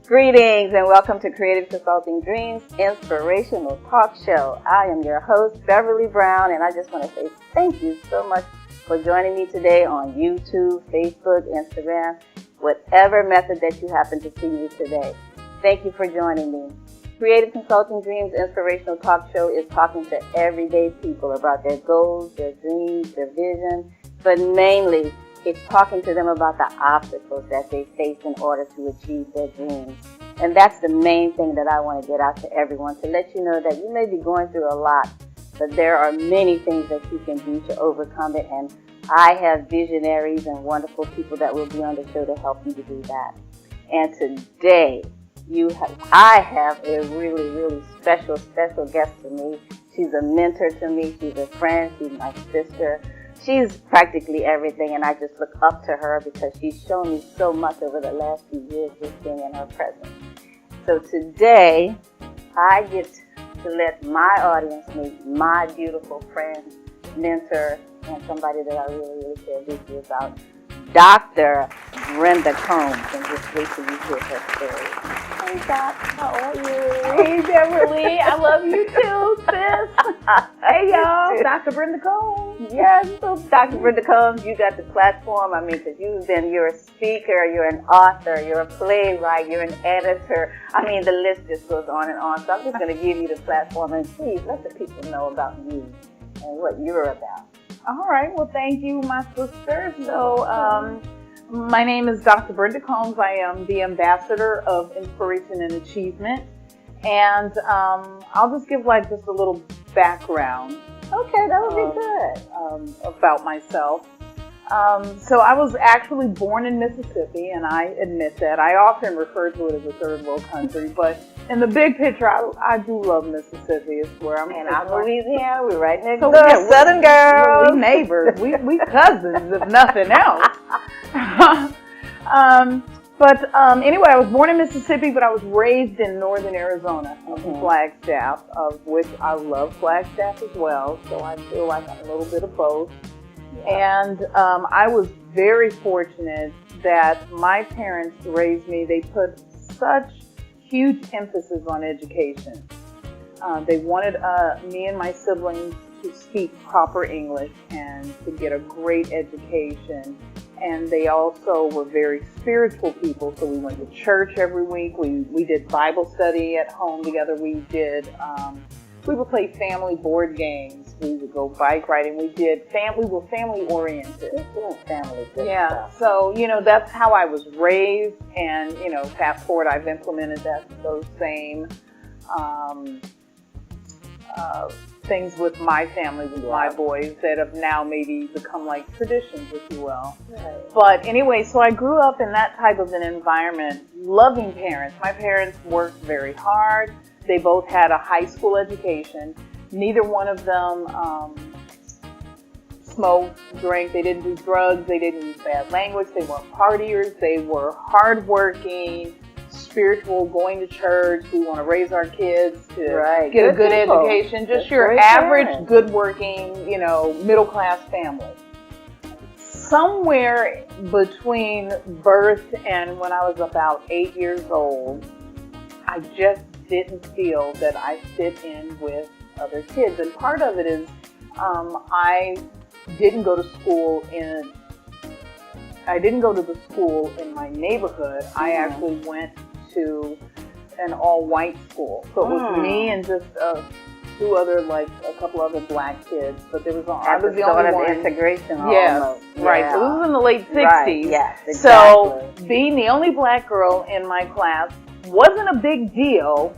Greetings and welcome to Creative Consulting Dreams Inspirational Talk Show. I am your host, Beverly Brown, and I just want to say thank you so much for joining me today on YouTube, Facebook, Instagram, whatever method that you happen to see me today. Thank you for joining me. Creative Consulting Dreams Inspirational Talk Show is talking to everyday people about their goals, their dreams, their vision, but mainly it's talking to them about the obstacles that they face in order to achieve their dreams. And that's the main thing that I want to get out to everyone, to let you know that you may be going through a lot, but there are many things that you can do to overcome it. And I have visionaries and wonderful people that will be on the show to help you to do that. And today, I have a really special guest to me. She's a mentor to me. She's a friend. She's my sister. She's practically everything, and I just look up to her because she's shown me so much over the last few years just being in her presence. So today, I get to let my audience meet my beautiful friend, mentor, and somebody that I really care deeply about, Dr. Brenda Combs, and just wait till you hear her story. Hey, Doc, how are you? Hey, Beverly, I love you too, sis. Hey, y'all, Dr. Brenda Combs. Yes, so Dr. Brenda Combs, you got the platform. I mean, because you're a speaker, you're an author, you're a playwright, you're an editor. I mean, the list just goes on and on. So I'm just going to give you the platform, and please let the people know about you and what you're about. All right, well, thank you, my sister. So, my name is Dr. Brenda Combs. I am the ambassador of Inspiration and Achievement. And I'll just give just a little background. Okay, that would be good. About myself. So I was actually born in Mississippi, and I admit that. I often refer to it as a third world country, but in the big picture, I do love Mississippi. It's where I'm from. And I'm Louisiana. We're right next door. We're Southern girls. We neighbors. We cousins, if nothing else. Anyway, I was born in Mississippi, but I was raised in northern Arizona, Flagstaff, of which I love Flagstaff as well. So I feel like I'm a little bit of both. Yeah. And I was very fortunate that my parents raised me. They put such huge emphasis on education. They wanted me and my siblings to speak proper English and to get a great education. And they also were very spiritual people, so we went to church every week. We did Bible study at home together. We would play family board games. We would go bike riding. We were family oriented. Family. Yeah. So, that's how I was raised. And, fast forward, I've implemented those same things with my family, with my boys, that have now maybe become like traditions, if you will. Right. But anyway, so I grew up in that type of an environment, loving parents. My parents worked very hard. They both had a high school education. Neither one of them smoked, drank. They didn't do drugs. They didn't use bad language. They weren't partiers. They were hardworking, spiritual, going to church. We want to raise our kids to get a good education. Just your average, good-working, middle-class family. Somewhere between birth and when I was about 8 years old, I just didn't feel that I fit in with other kids. And part of it is I didn't go to school in the school in my neighborhood. I actually went to an all-white school. So it was me and just a couple other black kids. But I was the only one. Integration almost. Right. So this was in the late 60s. Right. Yes, exactly. So being the only black girl in my class wasn't a big deal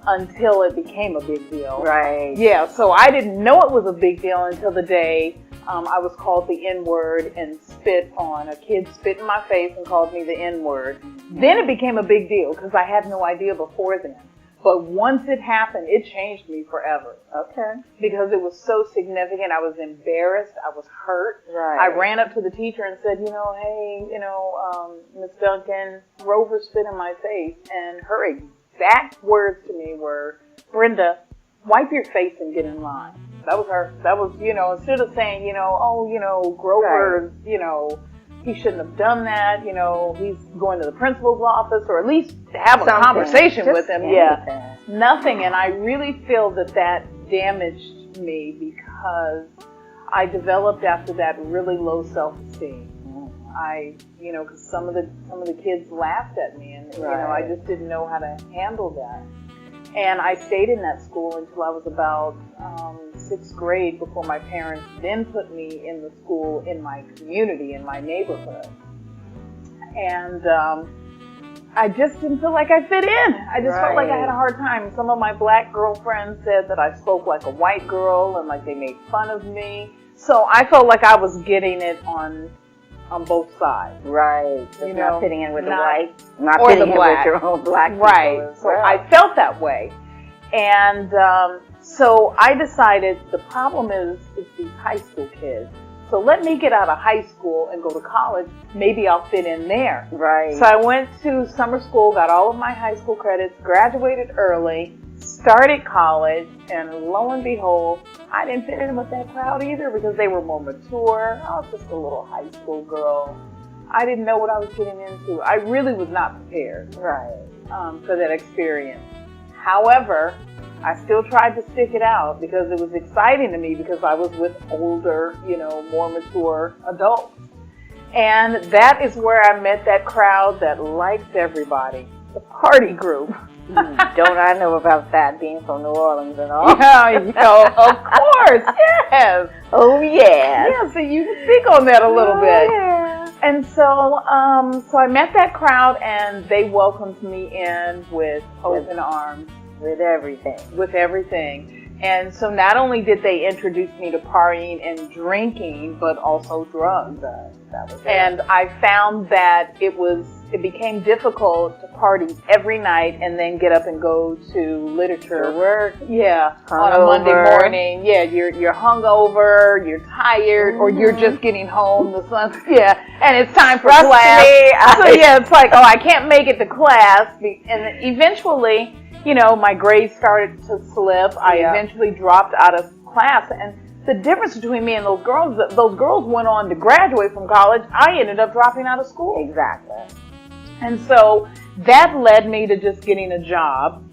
until it became a big deal. Right. Yeah, so I didn't know it was a big deal until the day I was called the N-word and a kid spit in my face and called me the N-word. Then it became a big deal because I had no idea before then. But once it happened, it changed me forever. Okay. Because it was so significant. I was embarrassed. I was hurt. Right. I ran up to the teacher and said, hey, Miss Duncan, Rover spit in my face. And her exact words to me were, Brenda, wipe your face and get in line. That was her. That was, instead of saying, Grover's, he shouldn't have done that. You know, he's going to the principal's office, or at least have a Something. conversation Just with him. anything. Yeah, nothing. And I really feel that damaged me because I developed after that really low self-esteem. Because some of the kids laughed at me, and I just didn't know how to handle that. And I stayed in that school until I was about 6th grade before my parents then put me in the school in my community, in my neighborhood. And I just didn't feel like I fit in. I just felt like I had a hard time. Some of my black girlfriends said that I spoke like a white girl and like they made fun of me. So I felt like I was getting it on both sides. Right. Just not fitting in with the white, not or fitting the in black. with your own black people. Right. As So well. I felt that way. And so I decided the problem is these high school kids. So let me get out of high school and go to college. Maybe I'll fit in there. Right. So I went to summer school, got all of my high school credits, graduated early, started college, and lo and behold, I didn't fit in with that crowd either because they were more mature. I was just a little high school girl. I didn't know what I was getting into. I really was not prepared for that experience. However, I still tried to stick it out because it was exciting to me because I was with older, more mature adults. And that is where I met that crowd that likes everybody, the party group. Don't I know about that, being from New Orleans and all? Yeah, of course, yes. Oh, yeah. Yeah, so you can speak on that a little bit. Yeah. And so I met that crowd, and they welcomed me in with open arms. With everything. And so not only did they introduce me to partying and drinking, but also drugs. And I found that it became difficult to party every night and then get up and go to literature work. Yeah, on a Hungover. Monday morning. Yeah, you're hungover, you're tired, or you're just getting home. The sun. Yeah, and it's time for class. So yeah, it's like, I can't make it to class, and eventually, my grades started to slip. I eventually dropped out of class, and the difference between me and those girls went on to graduate from college. I ended up dropping out of school. Exactly. And so that led me to just getting a job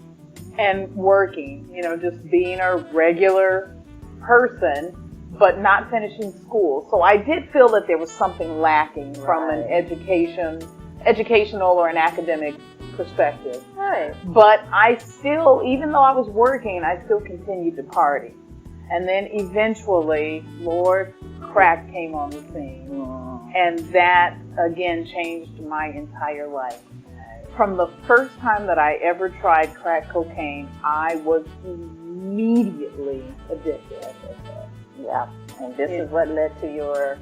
and working, just being a regular person, but not finishing school. So I did feel that there was something lacking from an educational or an academic perspective. Right. But I still, even though I was working, I still continued to party. And then eventually, Lord, crack came on the scene. And that, again, changed my entire life. From the first time that I ever tried crack cocaine, I was immediately addicted. Yeah. And this is what led to your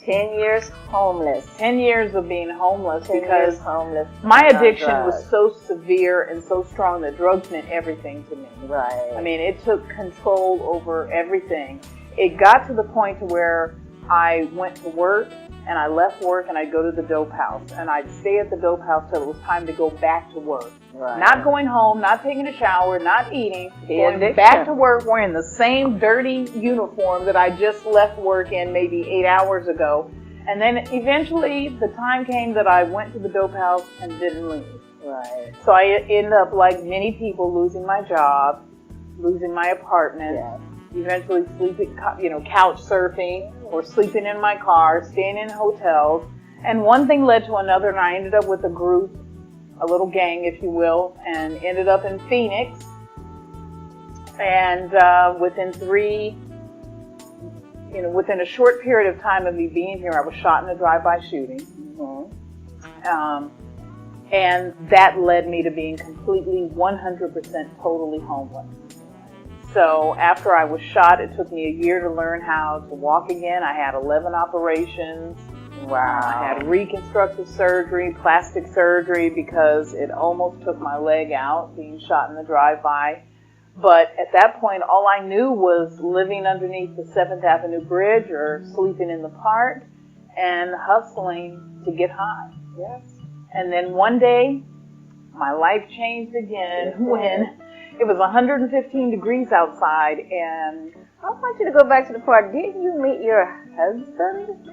10 years homeless. 10 years of being homeless 10 because years homeless. my addiction was so severe and so strong that drugs meant everything to me. Right. I mean, it took control over everything. It got to the point to where I went to work and I left work and I'd go to the dope house and I'd stay at the dope house till it was time to go back to work. Right. Not going home, not taking a shower, not eating, going addiction. back to work wearing the same dirty uniform that I just left work in maybe 8 hours ago. And then eventually the time came that I went to the dope house and didn't leave. Right. So I ended up, like many people, losing my job, losing my apartment. Yes. Eventually sleeping, couch surfing or sleeping in my car, staying in hotels. And one thing led to another, and I ended up with a group, a little gang, if you will, and ended up in Phoenix. And within a short period of time of me being here, I was shot in a drive-by shooting. And that led me to being completely 100% totally homeless. So after I was shot, it took me a year to learn how to walk again. I had 11 operations. Wow. I had reconstructive surgery, plastic surgery, because it almost took my leg out being shot in the drive-by. But at that point, all I knew was living underneath the 7th Avenue Bridge or sleeping in the park and hustling to get high. Yes. And then one day, my life changed again when it was 115 degrees outside, and I want you to go back to the part. Didn't you meet your husband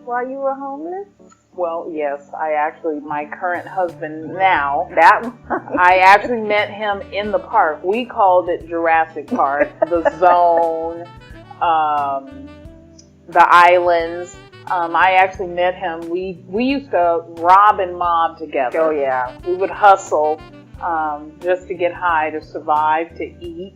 while you were homeless? Well, yes, my current husband now, That one? I actually met him in the park. We called it Jurassic Park, the zone, the islands. I actually met him. We used to rob and mob together. Oh, yeah. We would hustle just to get high, to survive, to eat,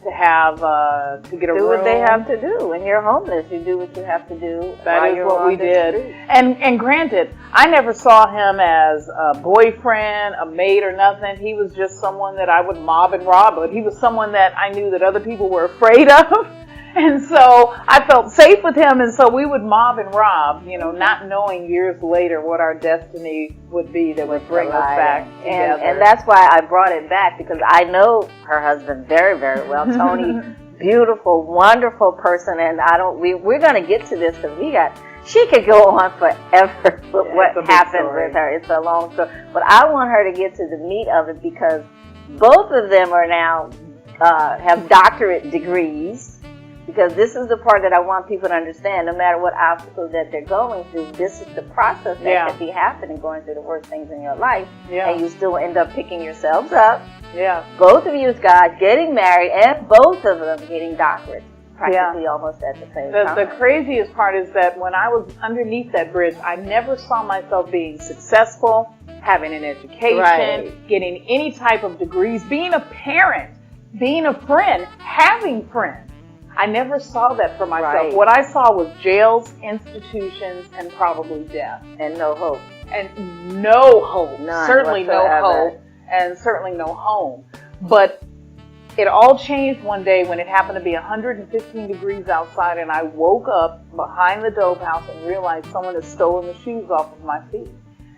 to have, to get a room. Do what they have to do. When you're homeless, you do what you have to do. That is what we did. And granted, I never saw him as a boyfriend, a mate, or nothing. He was just someone that I would mob and rob, but he was someone that I knew that other people were afraid of. And so I felt safe with him, and so we would mob and rob, not knowing years later what our destiny would be that would bring us back together. And that's why I brought it back, because I know her husband very, very well. Tony, beautiful, wonderful person, and we're going to get to this because she could go on forever with what happened with her. It's a long story. But I want her to get to the meat of it, because both of them are now, have doctorate degrees. Because this is the part that I want people to understand. No matter what obstacles that they're going through, this is the process that can be happening, going through the worst things in your life. Yeah. And you still end up picking yourselves up. Yeah. Both of you guys getting married, and both of them getting doctorates. Practically almost at the same time. The craziest part is that when I was underneath that bridge, I never saw myself being successful, having an education, getting any type of degrees, being a parent, being a friend, having friends. I never saw that for myself. Right. What I saw was jails, institutions, and probably death. And no hope. And no hope. None certainly whatsoever. No hope. And certainly no home. But it all changed one day when it happened to be 115 degrees outside, and I woke up behind the dope house and realized someone had stolen the shoes off of my feet.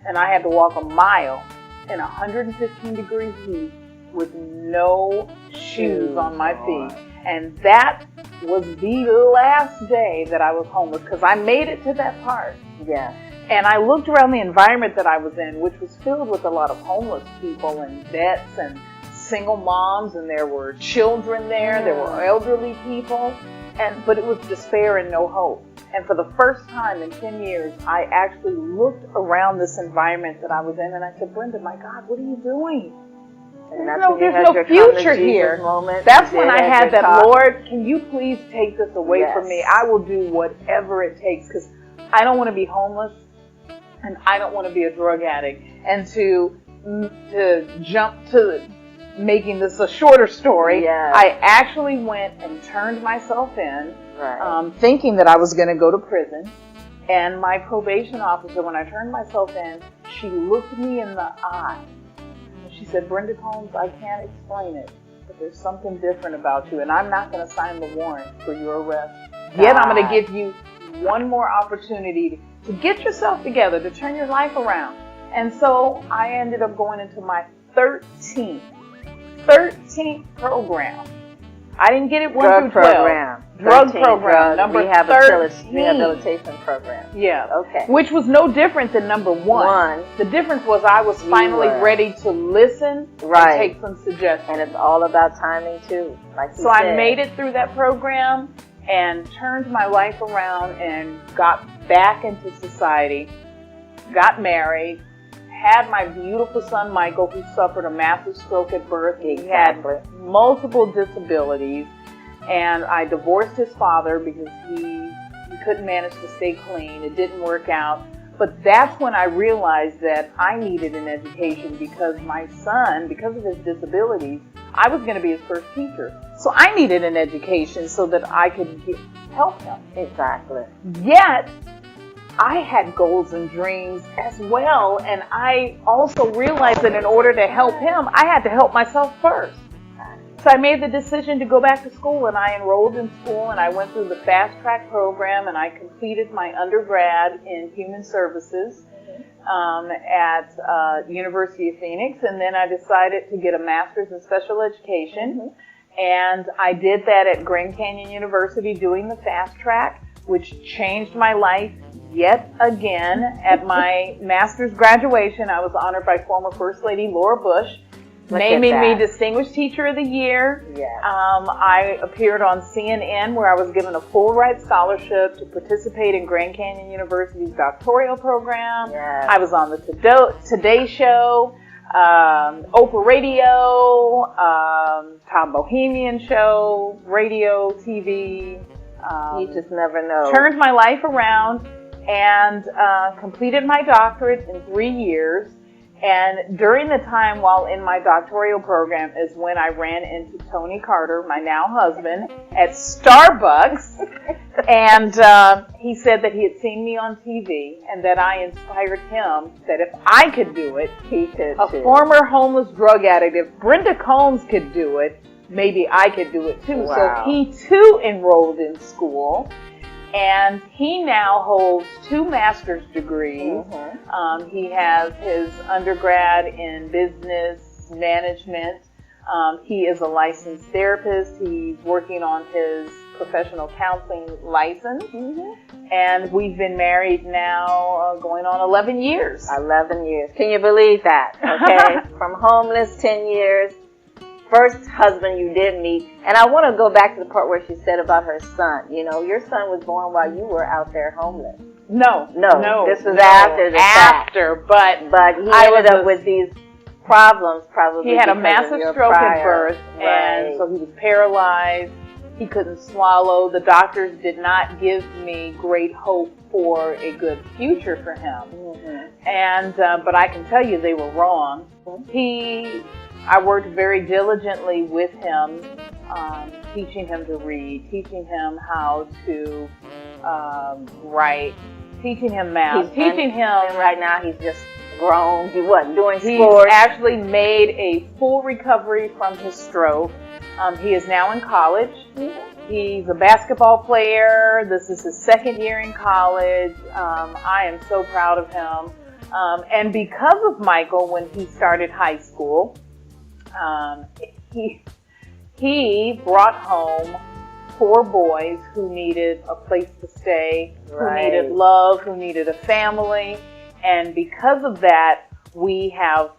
And I had to walk a mile in 115 degree heat with no shoes on my feet. And that was the last day that I was homeless, because I made it to that part. Yeah. And I looked around the environment that I was in, which was filled with a lot of homeless people and vets and single moms, and there were children there, there were elderly people, but it was despair and no hope. And for the first time in 10 years, I actually looked around this environment that I was in, and I said, Brenda, my God, what are you doing? There's no future here. That's when I had that, Lord, can you please take this away from me? I will do whatever it takes, because I don't want to be homeless, and I don't want to be a drug addict. And to jump to making this a shorter story, I actually went and turned myself in, thinking that I was going to go to prison. And my probation officer, when I turned myself in, she looked me in the eye. She said, Brenda Combs, I can't explain it, but there's something different about you, and I'm not going to sign the warrant for your arrest. Yet I'm going to give you one more opportunity to get yourself together, to turn your life around. And so I ended up going into my 13th program. I didn't get it 1 through 12. Drug program. Number 13. Rehabilitation program. Yeah. Okay. Which was no different than number one. The difference was I was finally ready to listen and take some suggestions. And it's all about timing too. So I made it through that program and turned my life around and got back into society, got married, had my beautiful son Michael, who suffered a massive stroke at birth. He had multiple disabilities, and I divorced his father because he couldn't manage to stay clean. It didn't work out. But that's when I realized that I needed an education, because my son, because of his disabilities, I was going to be his first teacher. So I needed an education so that I could help him. Exactly. Yet, I had goals and dreams as well, and I also realized that in order to help him, I had to help myself first. So I made the decision to go back to school, and I enrolled in school, and I went through the fast track program, and I completed my undergrad in human services at University of Phoenix, and then I decided to get a master's in special education, and I did that at Grand Canyon University doing the fast track, which changed my life yet again. At my master's graduation, I was honored by former First Lady Laura Bush, naming me Distinguished Teacher of the Year. Yes. I appeared on CNN where I was given a full ride scholarship to participate in Grand Canyon University's doctoral program. Yes. I was on the Today Show, Oprah Radio, Tom Bohemian Show, radio, TV. You just never know. Turned my life around and completed my doctorate in 3 years. And during the time while in my doctoral program is when I ran into Tony Carter, my now husband, at Starbucks. And he said that he had seen me on TV and that I inspired him that if I could do it, he could. A former homeless drug addict, if Brenda Combs could do it, maybe I could do it too. Wow. So he too enrolled in school. And he now holds 2 master's degrees. Mm-hmm. He has his undergrad in business management. He is a licensed therapist. He's working on his professional counseling license. Mm-hmm. And we've been married now going on 11 years. 11 years. Can you believe that? Okay. From homeless, 10 years. First husband you did meet. And I want to go back to the part where she said about her son. You know, your son was born while you were out there homeless. No. This was after the fact. But he ended up with these problems probably. He had a massive stroke at birth, right. and so he was paralyzed. He couldn't swallow. The doctors did not give me great hope for a good future for him. Mm-hmm. And but I can tell you they were wrong. I worked very diligently with him, teaching him to read, teaching him how to write, teaching him math, teaching him. And right now he's just grown. He wasn't doing He's sports. actually made a full recovery from his stroke. He is now in college. Mm-hmm. He's a basketball player. This is his 2nd year in college. I am so proud of him. And because of Michael, when he started high school, he brought home 4 boys who needed a place to stay, who needed love, who needed a family. And because of that, we have,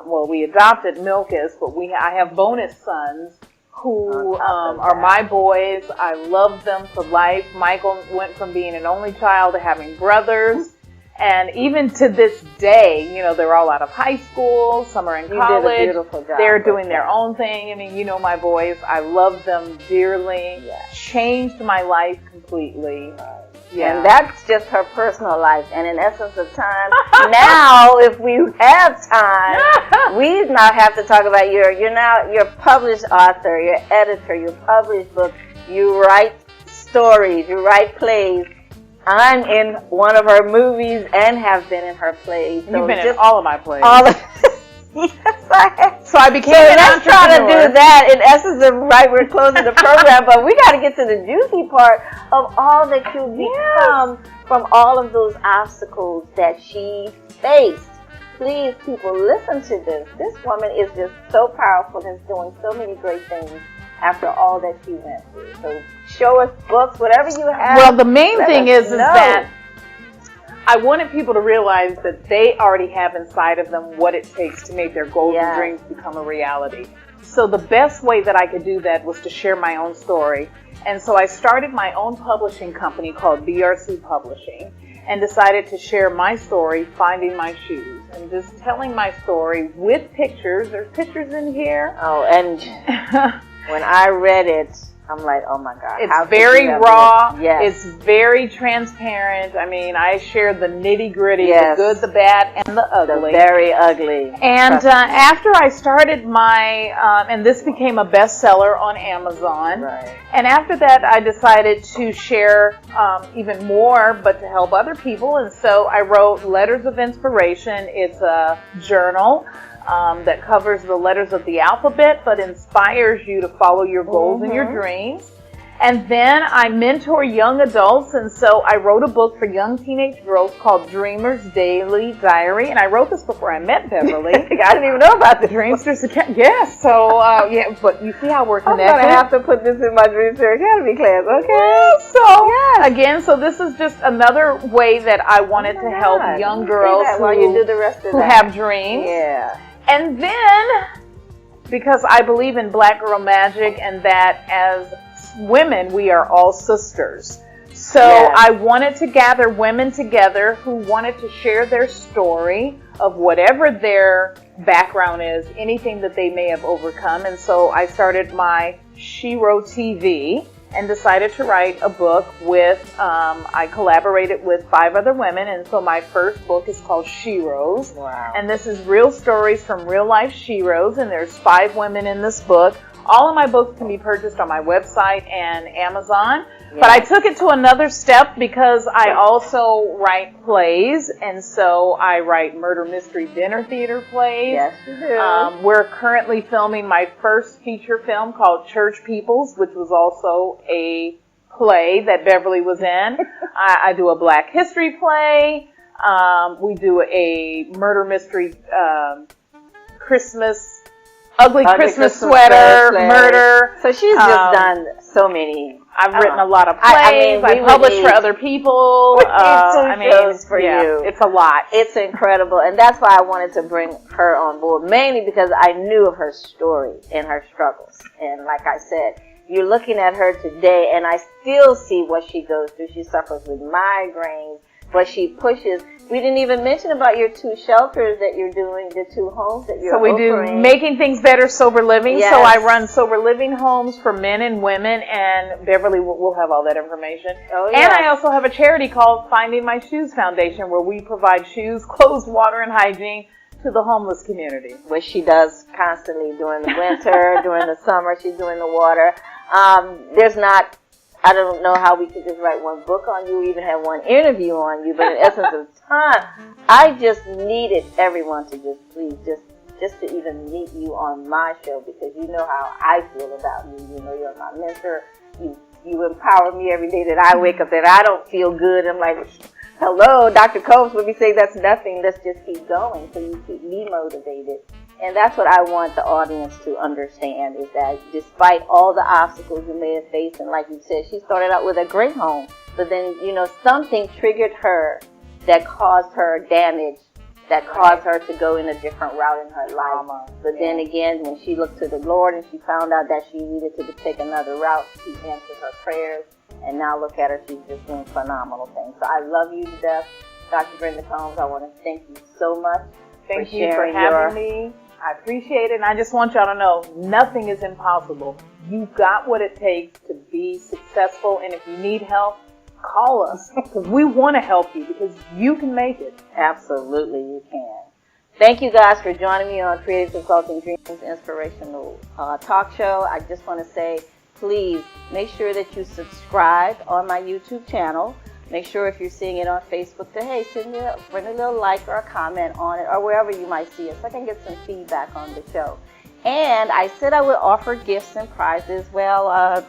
we adopted Milkus, but I have bonus sons who are my boys. I love them for life. Michael went from being an only child to having brothers. And even to this day, you know, they're all out of high school. Some are in college. You did a beautiful job. They're doing their own thing. I mean, you know my boys. I love them dearly. Yes. Changed my life completely. Yeah. And that's just her personal life. And in essence of time, now if we have time, we now have to talk about you're published author, you're editor, you publish books, you write stories, you write plays. I'm in one of her movies and have been in her plays. So you've been in all of my plays. All of yes, I have. So I became an let's try to entrepreneur. do that. In essence, we're closing the program, but we got to get to the juicy part of all that you become from all of those obstacles that she faced. Please, people, listen to this. This woman is just so powerful and is doing so many great things after all that she went through. So show us books, whatever you have. Well, the main thing is that I wanted people to realize that they already have inside of them what it takes to make their goals and dreams become a reality. So the best way that I could do that was to share my own story. And so I started my own publishing company called BRC Publishing and decided to share my story, finding my shoes, and just telling my story with pictures. There's pictures in here. Oh, and when I read it, I'm like, oh my God. It's very raw. Yes. It's very transparent. I mean, I share the nitty gritty, yes. the good, the bad, and the ugly. The very ugly. And after I started my, and this became a bestseller on Amazon. Right. And after that, I decided to share even more, but to help other people. And so I wrote Letters of Inspiration. It's a journal that covers the letters of the alphabet, but inspires you to follow your goals and your dreams. And then I mentor young adults, and so I wrote a book for young teenage girls called Dreamer's Daily Diary. And I wrote this before I met Beverly. I didn't even know about the Dreamsteerer Academy. Yes, so but you see how we're connected. I'm gonna have to put this in my Dreamsteerer Academy class, okay? So this is just another way that I wanted to help young girls while you do the rest of who have dreams. Yeah. And then Because I believe in Black Girl Magic, and that as women, we are all sisters. So Yes. I wanted to gather women together who wanted to share their story of whatever their background is, anything that they may have overcome. And so I started my Shiro TV and decided to write a book with, I collaborated with 5 other women. And so my first book is called Shiros. Wow. And this is real stories from real life Shiros. And there's 5 women in this book. All of my books can be purchased on my website and Amazon. Yes. But I took it to another step because I also write plays. And so I write murder mystery dinner theater plays. Yes, you do. We're currently filming my first feature film called Church Peoples, which was also a play that Beverly was in. I do a Black History play. We do a murder mystery Ugly Christmas sweater, murder. So she's just done so many. I've written a lot of plays. I publish for other people. Shows for you. It's a lot. It's incredible. And that's why I wanted to bring her on board, mainly because I knew of her story and her struggles. And like I said, you're looking at her today, and I still see what she goes through. She suffers with migraines, but she pushes. We didn't even mention about your 2 shelters that you're doing, the 2 homes that you're offering. So we do Making Things Better Sober Living. Yes. So I run sober living homes for men and women, and Beverly will have all that information. Oh, yes. And I also have a charity called Finding My Shoes Foundation, where we provide shoes, clothes, water, and hygiene to the homeless community. Which she does constantly during the winter, during the summer. She's doing the water. I don't know how we could just write one book on you, even have one interview on you, but in essence of time, I just needed everyone to just please, just to even meet you on my show, because you know how I feel about you. You know, you're my mentor. You empower me every day that I wake up that I don't feel good. I'm like, hello, Dr. Combs would be saying that's nothing. Let's just keep going. So you keep me motivated. And that's what I want the audience to understand, is that despite all the obstacles you may have faced, and like you said, she started out with a great home, but then, something triggered her that caused her damage, that caused her to go in a different route in her life. But then again, when she looked to the Lord and she found out that she needed to take another route, He answered her prayers. And now look at her, she's just doing phenomenal things. So I love you to death, Dr. Brenda Combs. I want to thank you so much. Thank you for having me. I appreciate it, and I just want y'all to know, nothing is impossible. You've got what it takes to be successful, and if you need help, call us, because we want to help you, because you can make it. Absolutely, you can. Thank you guys for joining me on Creative Consulting Dreams Inspirational Talk Show. I just want to say, please make sure that you subscribe on my YouTube channel. Make sure if you're seeing it on Facebook that, hey, bring a little like or a comment on it, or wherever you might see it, so I can get some feedback on the show. And I said I would offer gifts and prizes. Well,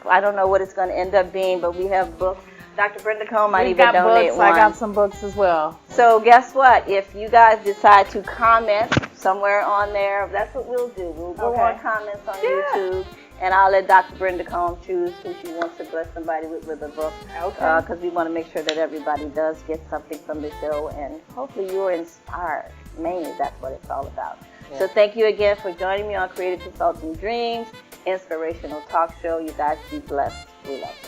I don't know what it's going to end up being, but we have books. Dr. Brenda Combs might even donate one. I got some books as well. So guess what? If you guys decide to comment somewhere on there, that's what we'll do. We'll go on comments on YouTube. And I'll let Dr. Brenda Combs choose who she wants to bless somebody with a book. Okay. Because we want to make sure that everybody does get something from the show. And hopefully you're inspired. Mainly, that's what it's all about. Yeah. So thank you again for joining me on Creative Consulting Dreams, Inspirational Talk Show. You guys be blessed. We love you.